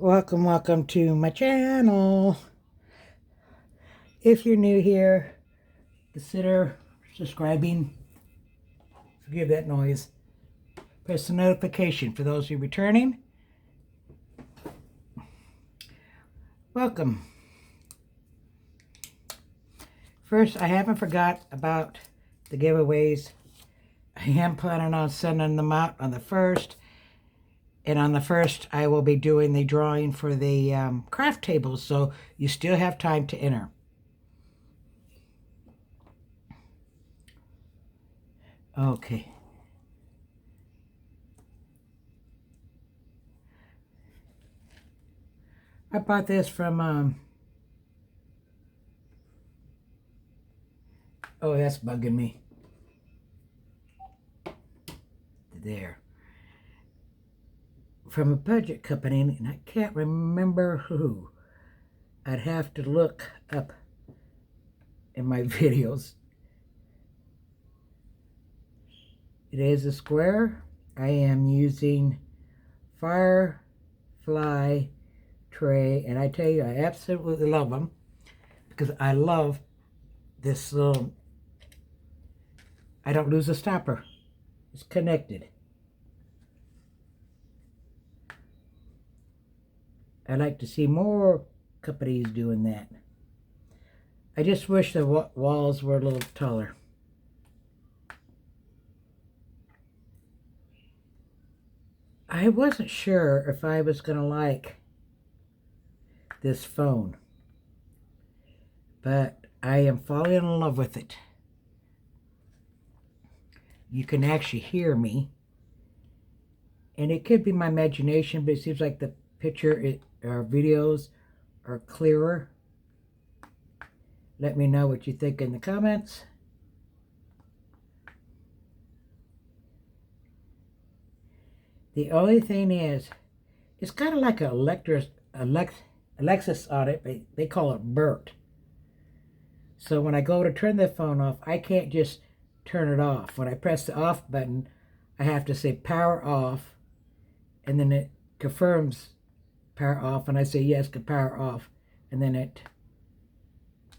Welcome to my channel. If you're new here, consider subscribing. Forgive that noise. Press the notification for those of you returning. Welcome. First, I haven't forgot about the giveaways. I am planning on sending them out on the 1st. And on the 1st, I will be doing the drawing for the craft tables, so you still have time to enter. Okay. I bought this from, oh, that's bugging me. There. From a budget company, and I can't remember who. I'd have to look up in my videos. It is a square. I am using Firefly tray, and I tell you, I absolutely love them because I love this little, I don't lose a stopper. It's connected. I like to see more companies doing that. I just wish the walls were a little taller. I wasn't sure if I was going to like this phone, but I am falling in love with it. You can actually hear me, and it could be my imagination, but it seems like the picture or videos are clearer. Let me know what you think in the comments. The only thing is, it's kind of like a Lexus on it, but they call it Bert. So when I go to turn the phone off, I can't just turn it off. When I press the off button, I have to say power off, and then it confirms power off, and I say yes to power off, and then it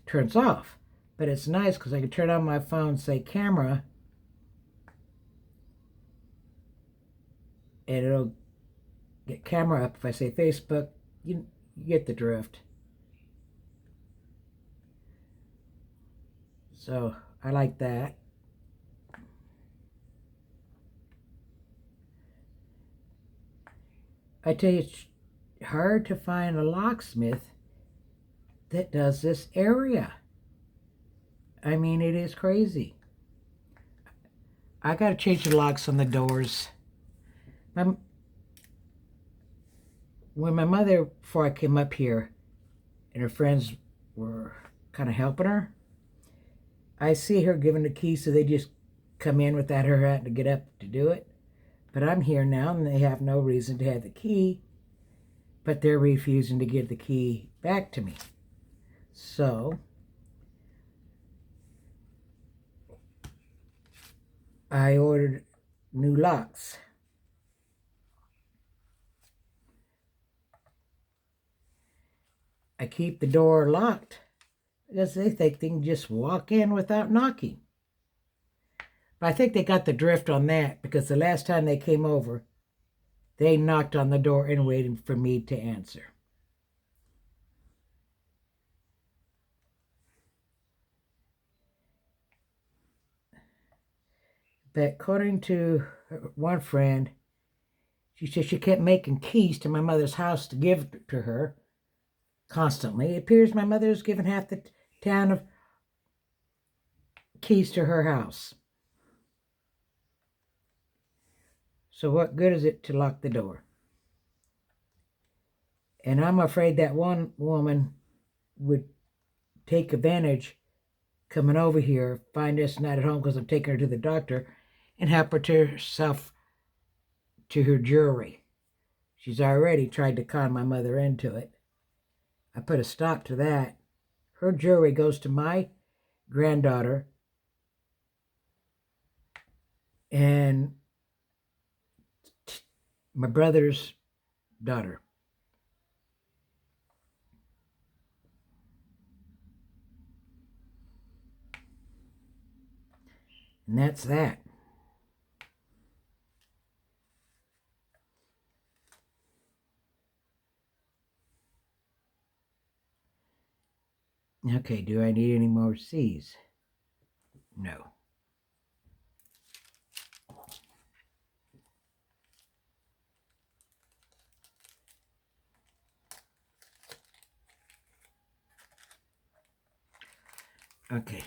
turns off. But it's nice because I can turn on my phone, say camera, and it'll get camera up. If I say Facebook, you get the drift. So I like that. I tell you, it's hard to find a locksmith that does this area. I mean, it is crazy. I got to change the locks on the doors. When my mother, before I came up here, and her friends were kind of helping her, I see her giving the keys, so they just come in without her having to get up to do it. But I'm here now, and they have no reason to have the key, but they're refusing to give the key back to me. So I ordered new locks. I keep the door locked because they think they can just walk in without knocking. But I think they got the drift on that because the last time they came over, they knocked on the door and waited for me to answer. But according to one friend, she said she kept making keys to my mother's house to give to her constantly. It appears my mother's given half the town of keys to her house. So what good is it to lock the door? And I'm afraid that one woman would take advantage coming over here, find us not at home because I'm taking her to the doctor, and help her to herself to her jewelry. She's already tried to con my mother into it. I put a stop to that. Her jewelry goes to my granddaughter and my brother's daughter. And that's that. Okay, do I need any more C's? No. Okay.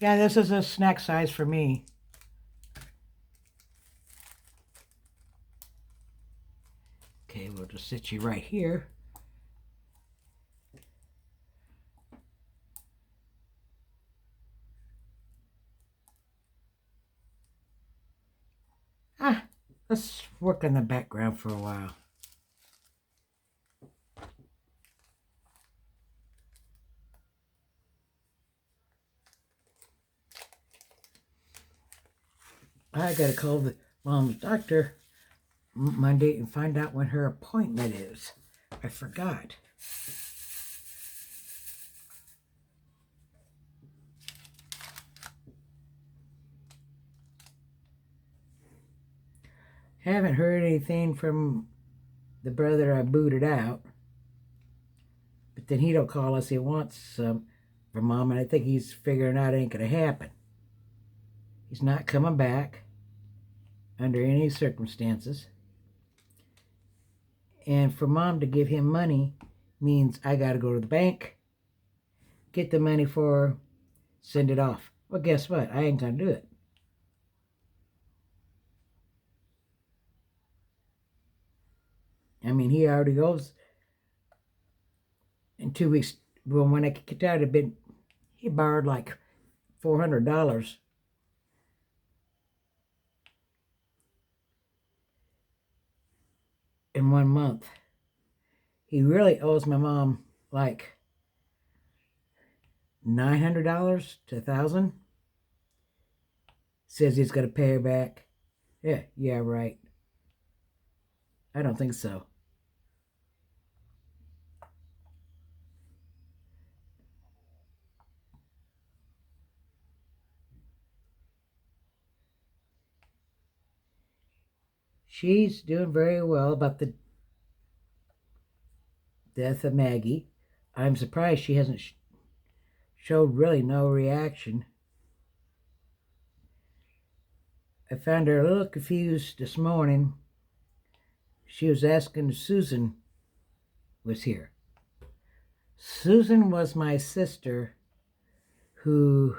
Yeah, this is a snack size for me. Okay, we'll just sit you right here. Let's work on the background for a while. I gotta call the mom's doctor Monday and find out when her appointment is. I forgot. Haven't heard anything from the brother I booted out. But then he don't call us. He wants some from mom, and I think he's figuring out it ain't gonna happen. He's not coming back under any circumstances. And for mom to give him money means I gotta go to the bank, get the money for her, send it off. Well, guess what? I ain't gonna do it. I mean, he already goes in 2 weeks. Well, when I kicked out, he borrowed like $400 in 1 month. He really owes my mom like $900 to $1,000. Says he's gonna pay her back. Yeah, right. I don't think so. She's doing very well about the death of Maggie. I'm surprised she hasn't showed really no reaction. I found her a little confused this morning. She was asking if Susan was here. Susan was my sister who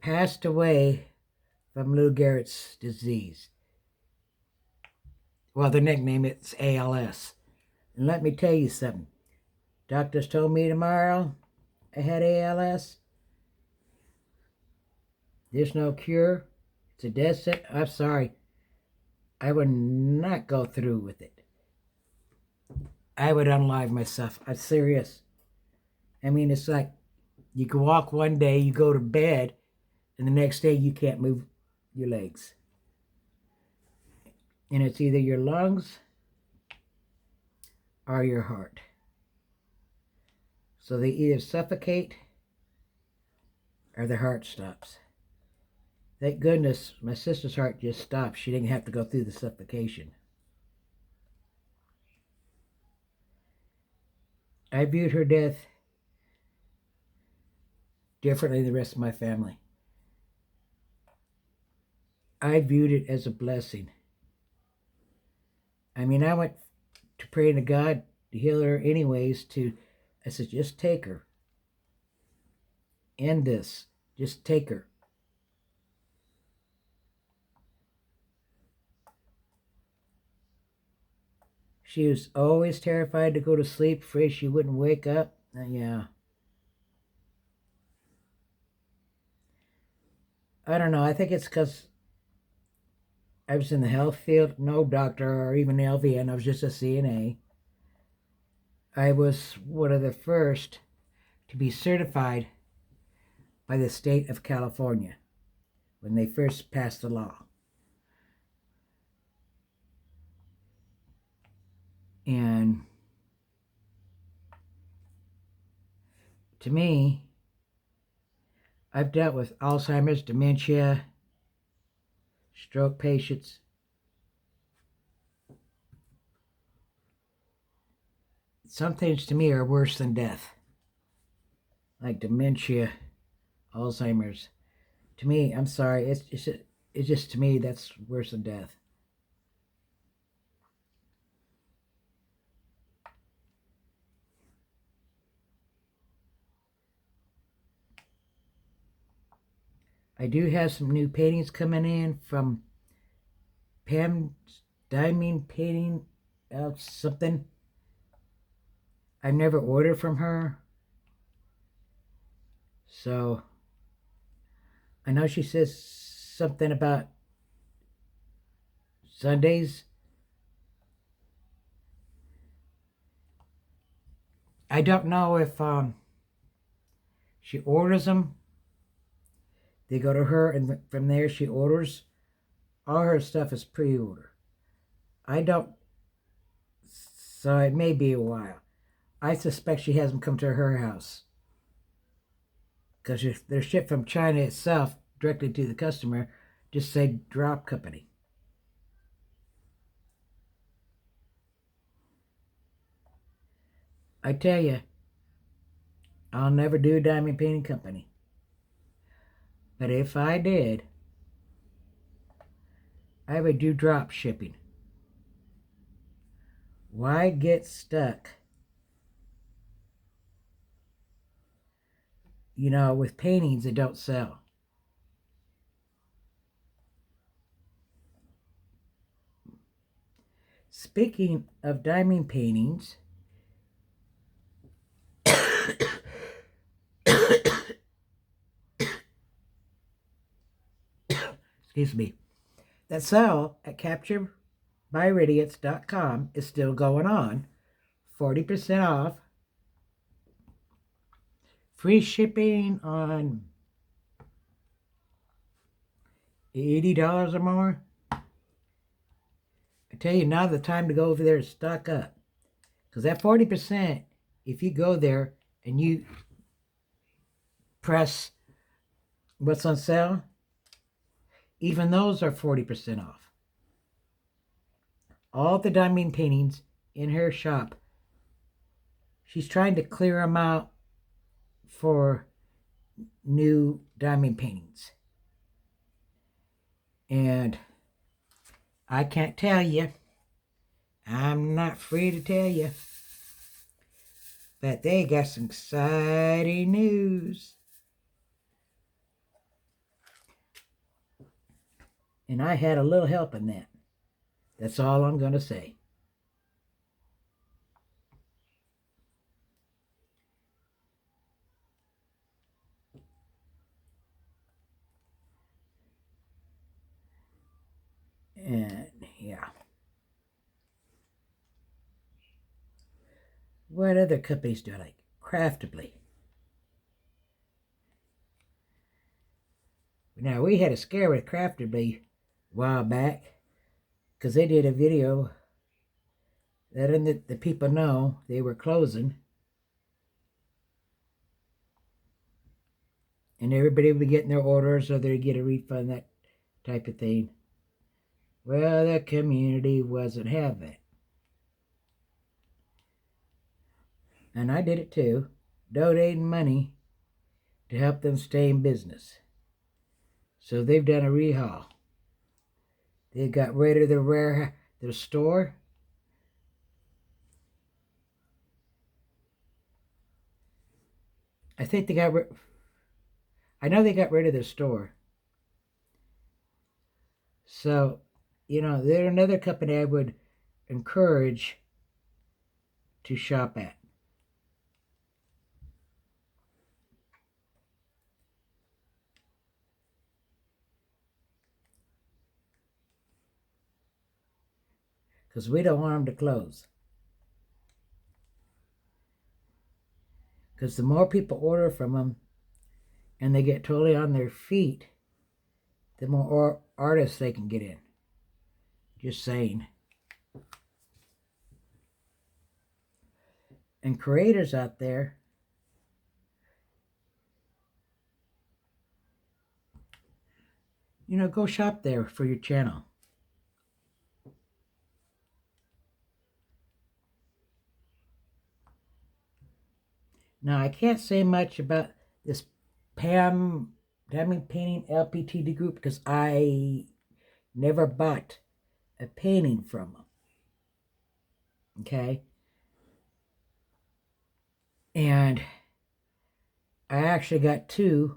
passed away from Lou Gehrig's disease. Well, the nickname it's ALS. And let me tell you something. Doctors told me tomorrow I had ALS. There's no cure. It's a death sentence. I'm sorry. I would not go through with it. I would unalive myself. I'm serious. I mean, it's like you can walk one day, you go to bed, and the next day you can't move your legs. And it's either your lungs or your heart. So they either suffocate or the heart stops. Thank goodness my sister's heart just stopped. She didn't have to go through the suffocation. I viewed her death differently than the rest of my family. I viewed it as a blessing. I mean, I went to pray to God to heal her anyways. I said, just take her. End this. Just take her. She was always terrified to go to sleep, afraid she wouldn't wake up. Yeah. I don't know. I think it's because I was in the health field, no doctor or even LVN. I was just a CNA. I was one of the first to be certified by the state of California when they first passed the law. And to me, I've dealt with Alzheimer's, dementia, stroke patients. Some things to me are worse than death, like dementia, Alzheimer's. To me, I'm sorry, it's just to me that's worse than death. I do have some new paintings coming in from Pam Diamond Painting something. I've never ordered from her. So I know she says something about Sundays. I don't know if she orders them. They go to her, and from there she orders. All her stuff is pre-order. I don't, so it may be a while. I suspect she has them come to her house because they're shipped from China itself directly to the customer. Just say drop company. I tell you, I'll never do a diamond painting company. But if I did, I would do drop shipping. Why get stuck, with paintings that don't sell? Speaking of diamond paintings, excuse me, that sale at CaptureByRadiance.com is still going on. 40% off. Free shipping on $80 or more. I tell you, now's the time to go over there and stock up. Because that 40%, if you go there and you press what's on sale, even those are 40% off. All the diamond paintings in her shop, she's trying to clear them out for new diamond paintings. And I can't tell you, I'm not free to tell you, but they got some exciting news. And I had a little help in that. That's all I'm going to say. And yeah. What other companies do I like? Craftably. Now, we had a scare with Craftably a while back because they did a video letting the people know they were closing. And everybody would be getting their orders or they'd get a refund, that type of thing. Well, the community wasn't having it. And I did it too, donating money to help them stay in business. So they've done a rehaul. They got rid of their store. I think they got rid. I know they got rid of their store. So, they're another company I would encourage to shop at. Because we don't want them to close. Because the more people order from them and they get totally on their feet, the more artists they can get in. Just saying. And creators out there, go shop there for your channel. Now, I can't say much about this Pam Diamond Painting LPTD group because I never bought a painting from them. Okay? And I actually got 2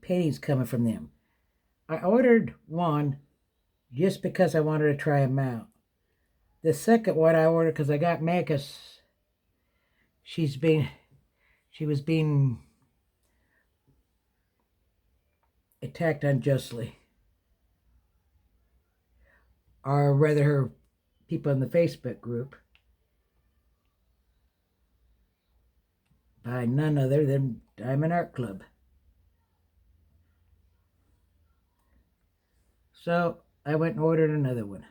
paintings coming from them. I ordered one just because I wanted to try them out. The second one I ordered because I got mad because she was being attacked unjustly. Or rather, her people in the Facebook group by none other than Diamond Art Club. So I went and ordered another one.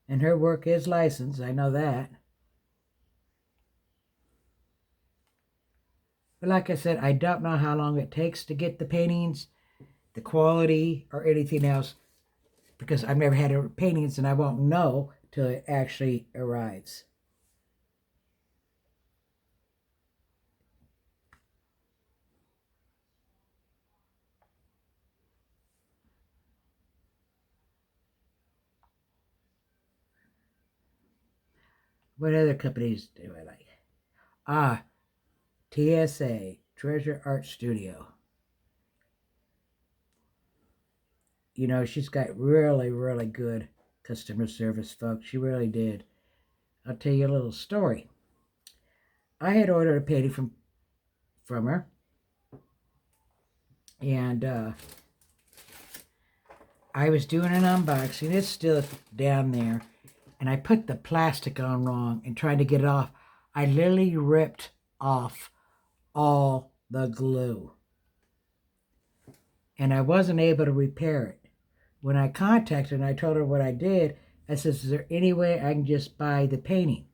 And her work is licensed, I know that. But like I said, I don't know how long it takes to get the paintings, the quality, or anything else, because I've never had paintings and I won't know till it actually arrives. What other companies do I like? TSA, Treasure Art Studio. She's got really, really good customer service, folks. She really did. I'll tell you a little story. I had ordered a painting from her, and I was doing an unboxing. It's still down there, and I put the plastic on wrong and tried to get it off. I literally ripped off all the glue, and I wasn't able to repair it. When I contacted her and I told her what I did, I says, is there any way I can just buy the painting?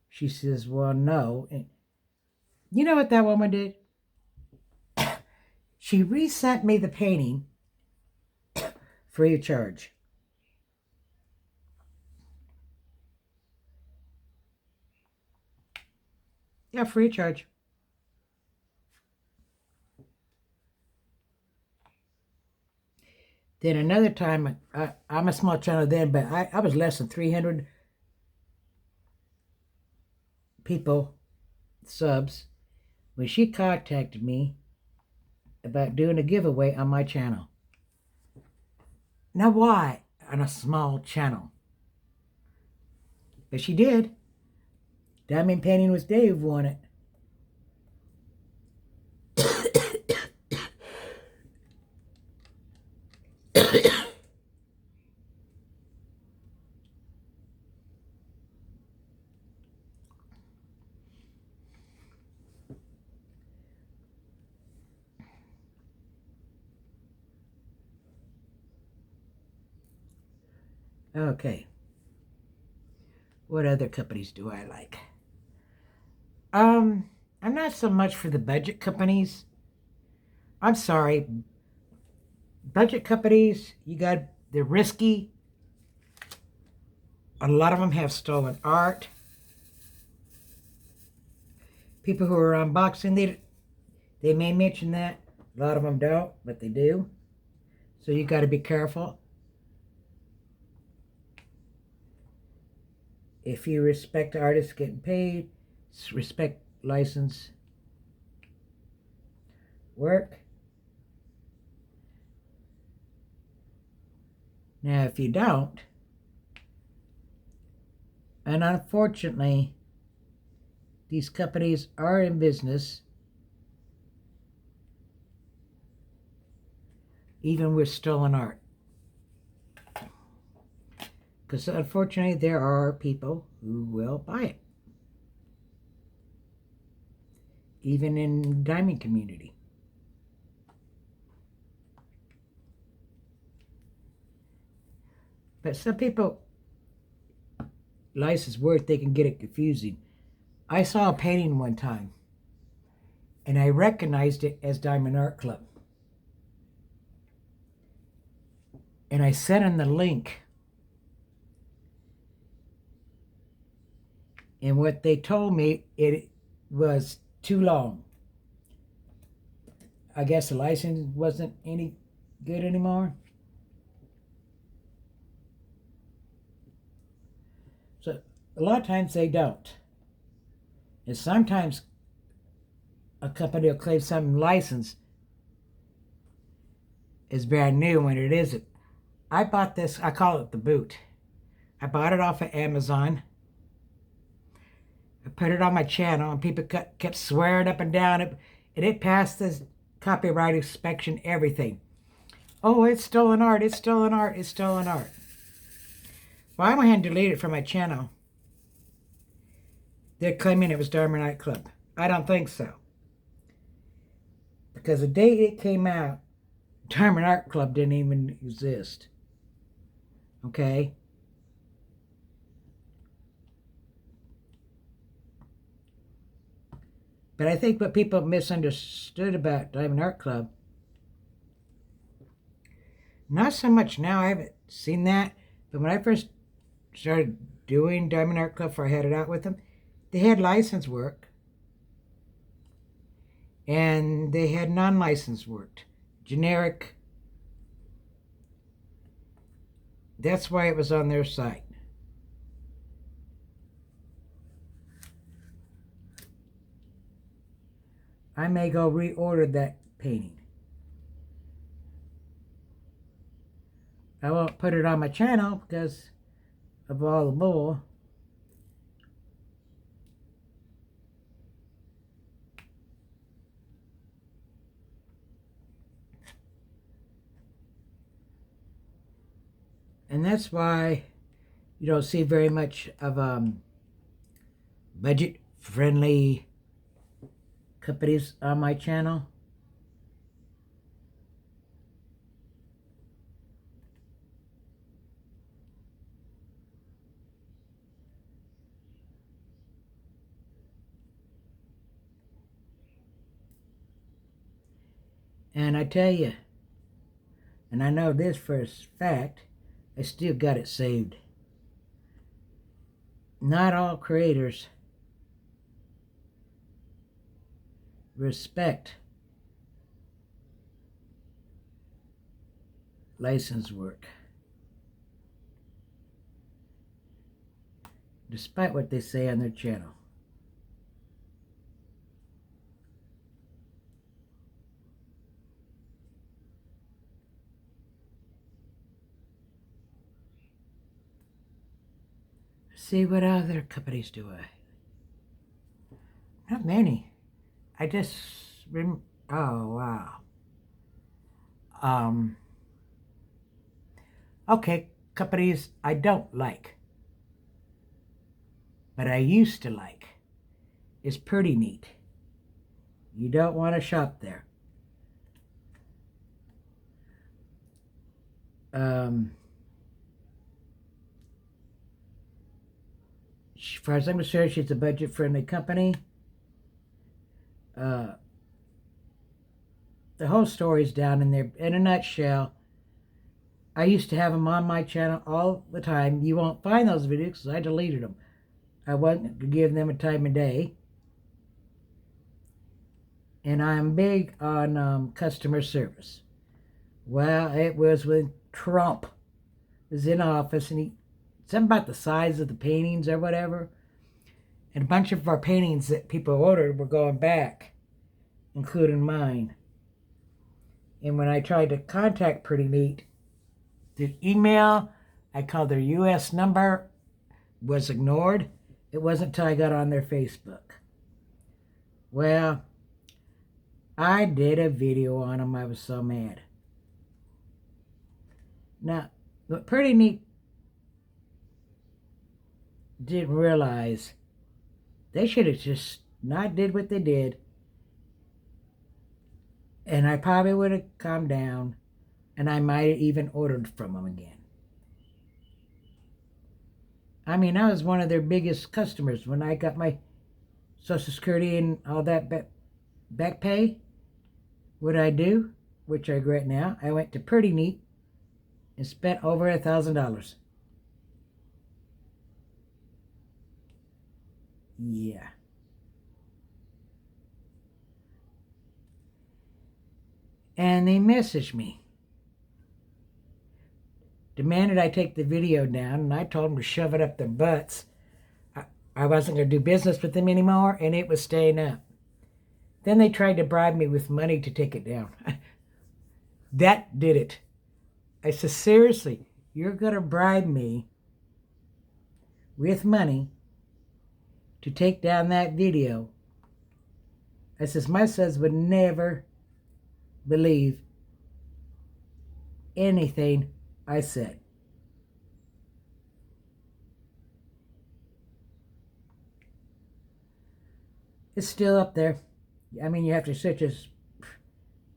She says, well, no. And you know what that woman did? She resent me the painting free of charge. Yeah, free of charge. Then another time, I'm a small channel then, but I was less than 300 people, subs, when she contacted me about doing a giveaway on my channel. Now, why on a small channel? But she did. Diamond Painting with Dave won it. Okay. What other companies do I like? I'm not so much for the budget companies. I'm sorry. Budget companies, they're risky. A lot of them have stolen art. People who are unboxing, they may mention that. A lot of them don't, but they do. So you got to be careful. If you respect artists getting paid, respect license work. Now, if you don't, and unfortunately, these companies are in business even with stolen art. Because unfortunately, there are people who will buy it. Even in the diamond community. But some people, license work, they can get it confusing. I saw a painting one time, and I recognized it as Diamond Art Club. And I sent him the link. And what they told me, it was too long. I guess the license wasn't any good anymore. So a lot of times they don't. And sometimes a company will claim some license is brand new when it isn't. I bought this, I call it the boot. I bought it off of Amazon. I put it on my channel, and people kept swearing up and down it, and it passed this copyright inspection, everything. Oh, it's stolen art, it's stolen art, it's stolen art. Well, I went ahead and deleted it from my channel. They're claiming it was Diamond Art Club. I don't think so. Because the day it came out, Diamond Art Club didn't even exist. Okay? But I think what people misunderstood about Diamond Art Club, not so much now, I haven't seen that, but when I first started doing Diamond Art Club, before I had it out with them, they had license work, and they had non-licensed work, generic. That's why it was on their site. I may go reorder that painting. I won't put it on my channel because of all the bull. And that's why you don't see very much of budget-friendly companies on my channel. And I tell you, and I know this for a fact, I still got it saved. Not all creators respect license work, despite what they say on their channel. See what other companies do. Not many. I just oh wow. Okay, companies I don't like, but I used to like, is Pretty Neat. You don't want to shop there. As far as I'm concerned, she's a budget-friendly company. The whole story's down in there. In a nutshell, I used to have them on my channel all the time. You won't find those videos because I deleted them. I wasn't giving them a time of day. And I'm big on customer service. Well, it was when Trump was in office, and something about the size of the paintings or whatever. And a bunch of our paintings that people ordered were going back, including mine. And when I tried to contact Pretty Neat, the email I called their US number was ignored. It wasn't until I got on their Facebook. Well, I did a video on them. I was so mad. Now, what Pretty Neat didn't realize, they should have just not did what they did, and I probably would have calmed down, and I might have even ordered from them again. I mean, I was one of their biggest customers when I got my Social Security and all that back pay, what I do, which I regret now, I went to Pretty Neat and spent over $1,000. Yeah. And they messaged me, demanded I take the video down, and I told them to shove it up their butts. I wasn't going to do business with them anymore, and it was staying up. Then they tried to bribe me with money to take it down. That did it. I said, seriously, you're going to bribe me with money to take down that video? I says, my sons would never believe anything I said. It's still up there. I mean, you have to search this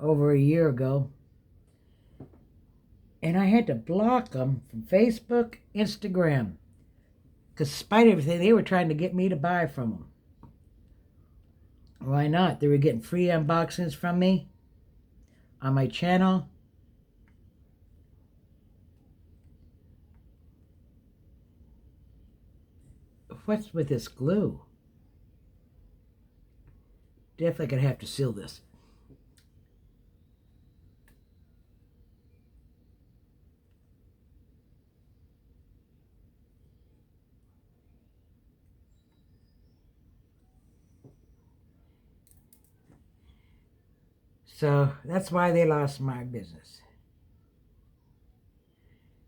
over a year ago. And I had to block them from Facebook, Instagram. Because despite everything, they were trying to get me to buy from them. Why not? They were getting free unboxings from me on my channel. What's with this glue? Definitely gonna have to seal this. So that's why they lost my business.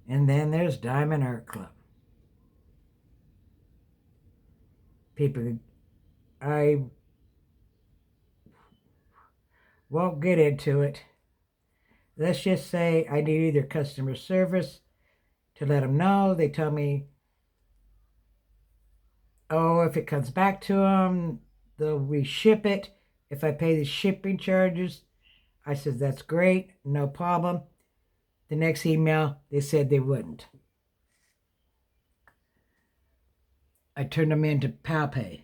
And then there's Diamond Art Club. People, I won't get into it. Let's just say I need either customer service to let them know. They tell me, oh, if it comes back to them, they'll reship it. If I pay the shipping charges, I said, that's great, no problem. The next email, they said they wouldn't. I turned them into PalPay.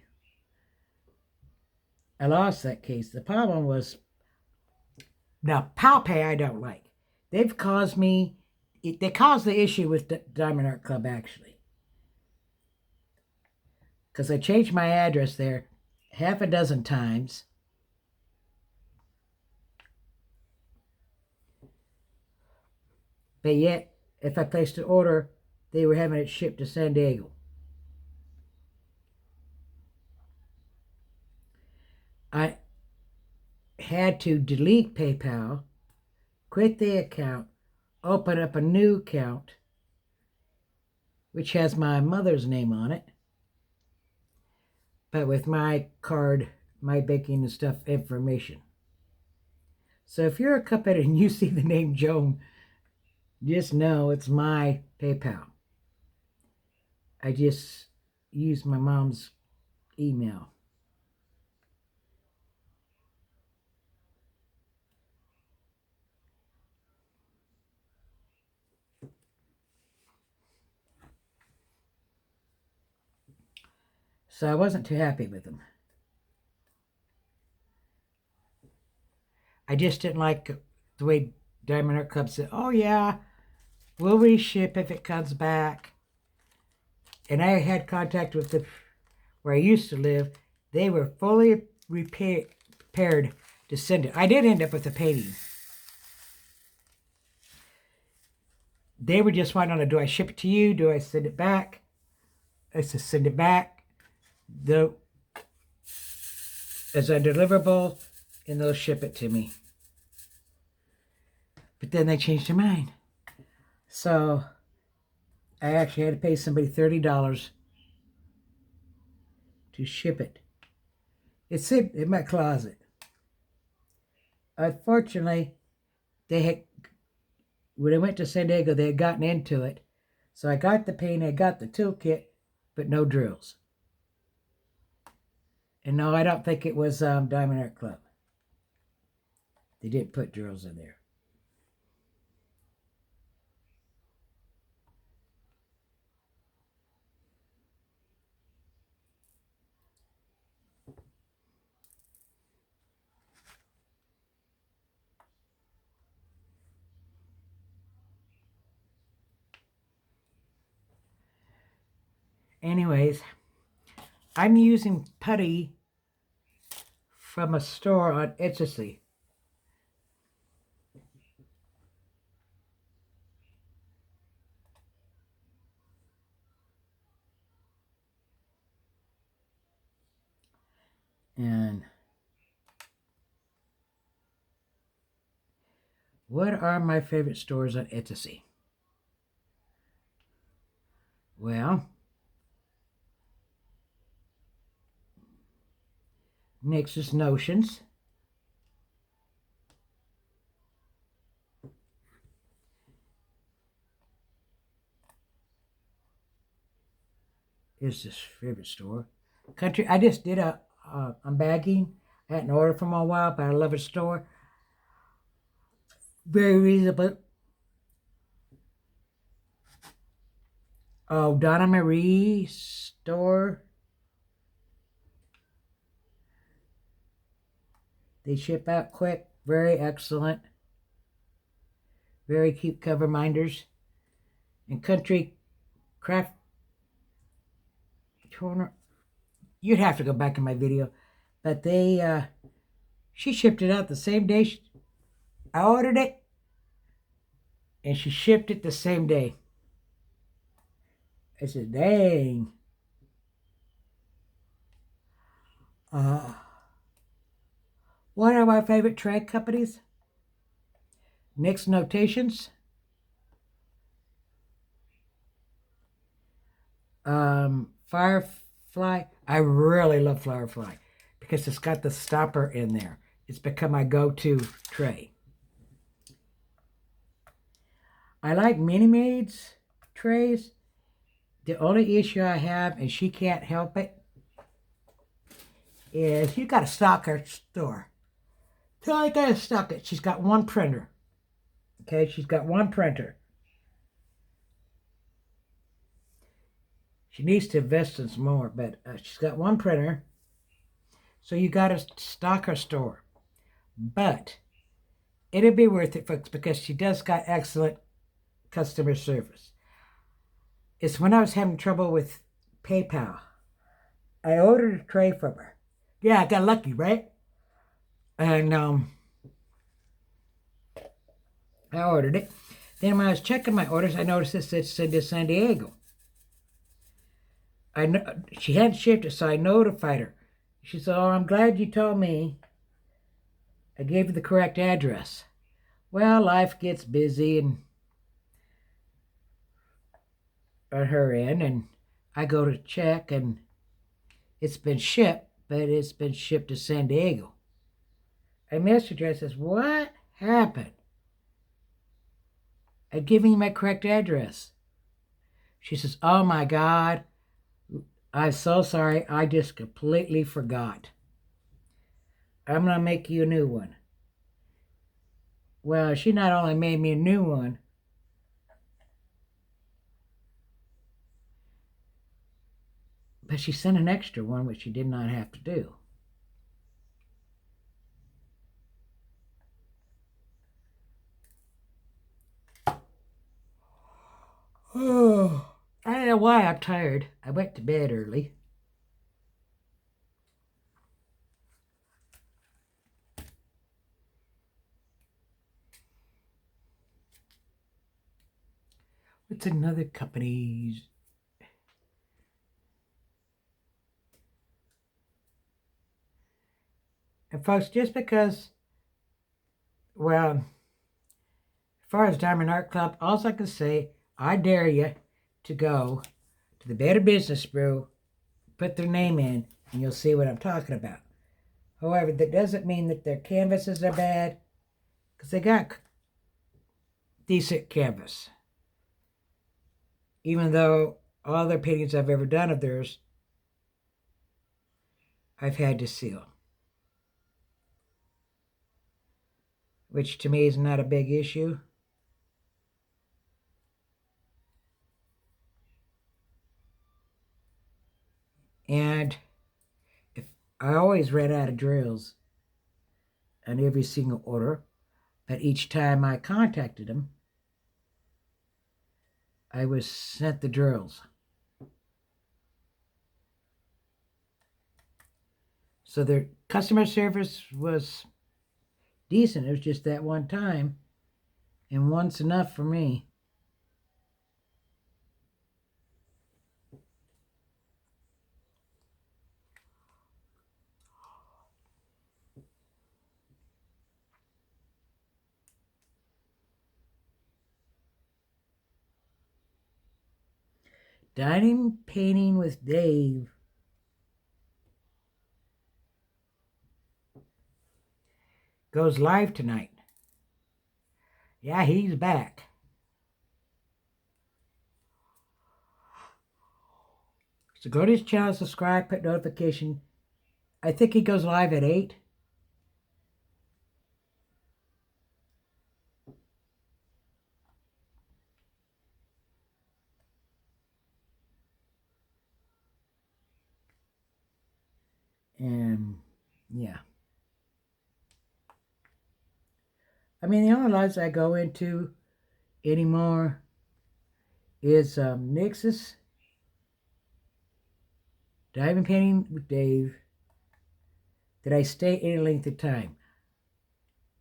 I lost that case. The problem was, now PalPay I don't like. They've caused me, they caused the issue with Diamond Art Club actually. Because I changed my address there half a dozen times. But yet, if I placed an order, they were having it shipped to San Diego. I had to delete PayPal, quit the account, open up a new account, which has my mother's name on it, but with my card, my banking and stuff information. So if you're a company and you see the name Joan, just know it's my PayPal. I just use my mom's email. So I wasn't too happy with them. I just didn't like the way Diamond Art Club said, oh yeah, we'll reship if it comes back. And I had contact with where I used to live. They were fully prepared to send it. I did end up with a painting. They were just wanting to know, do I ship it to you? Do I send it back? I said, send it back. As a deliverable, and they'll ship it to me. But then they changed their mind. So I actually had to pay somebody $30 to ship it. It's in my closet. Unfortunately, when I went to San Diego, they had gotten into it. So I got the paint, I got the toolkit, but no drills. And no, I don't think it was Diamond Art Club. They didn't put drills in there. Anyways, I'm using putty from a store on Etsy. And what are my favorite stores on Etsy? Well, Nix's Notions. Is this favorite store. Country, I just did a unbagging. I hadn't ordered from a while, but I love a store. Very reasonable. Oh, Donna Marie store. They ship out quick. Very excellent. Very cute cover minders. And Country Craft Corner. You'd have to go back in my video. But they, she shipped it out the same day I ordered it. And she shipped it the same day. I said, dang. What are my favorite trade companies? Nix Notations. Firefly. I really love Firefly because it's got the stopper in there. It's become my go-to tray. I like Mini Maids trays. The only issue I have, and she can't help it, is you got to stock her store. So I got to stock it. She's got one printer. Okay, she's got one printer. She needs to invest in some more, but she's got one printer. So you got to stock her store. But it'll be worth it, folks, because she does got excellent customer service. It's when I was having trouble with PayPal. I ordered a tray from her. Yeah, I got lucky, right? And I ordered it. Then when I was checking my orders, I noticed it said send to San Diego. She hadn't shipped it, so I notified her. She said, "Oh, I'm glad you told me. I gave you the correct address." Well, life gets busy and on her end, and I go to check, and it's been shipped, but it's been shipped to San Diego. I messaged her. I says, "What happened? I'm giving you my correct address." She says, "Oh my God, I'm so sorry. I just completely forgot. I'm going to make you a new one." Well, she not only made me a new one, but she sent an extra one, which she did not have to do. Oh, I don't know why I'm tired. I went to bed early. What's another company's? And folks, just because, well, as far as Diamond Art Club, all I can say, I dare you to go to the Better Business Brew, put their name in, and you'll see what I'm talking about. However, that doesn't mean that their canvases are bad, because they got decent canvas. Even though all their paintings I've ever done of theirs, I've had to seal. Which to me is not a big issue. And if I always ran out of drills on every single order, but each time I contacted them, I was sent the drills. So their customer service was decent. It was just that one time, and once enough for me. Dining Painting with Dave. Goes live tonight. Yeah, he's back. So go to his channel, subscribe, put notification. I think he goes live at 8. And yeah. I mean, the only lives I go into anymore is Nix's, Diamond Painting with Dave, that I stay any length of time.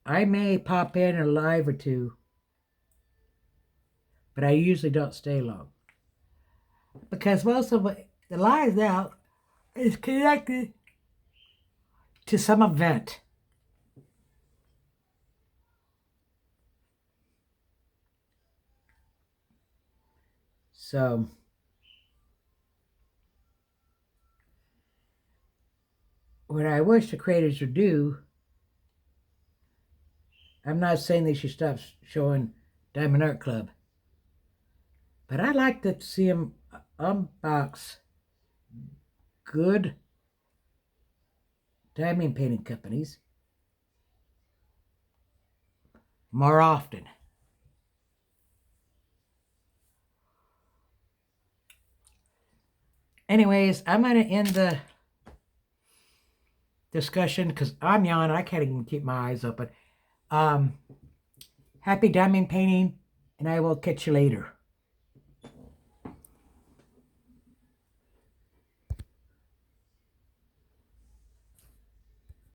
I may pop in a live or two, but I usually don't stay long. Because most of the lives now is connected to some event. So what I wish the creators would do, I'm not saying they should stop showing Diamond Art Club, but I'd like to see them unbox good diamond painting companies more often. Anyways, I'm going to end the discussion because I'm yawning. I can't even keep my eyes open. Happy diamond painting, and I will catch you later.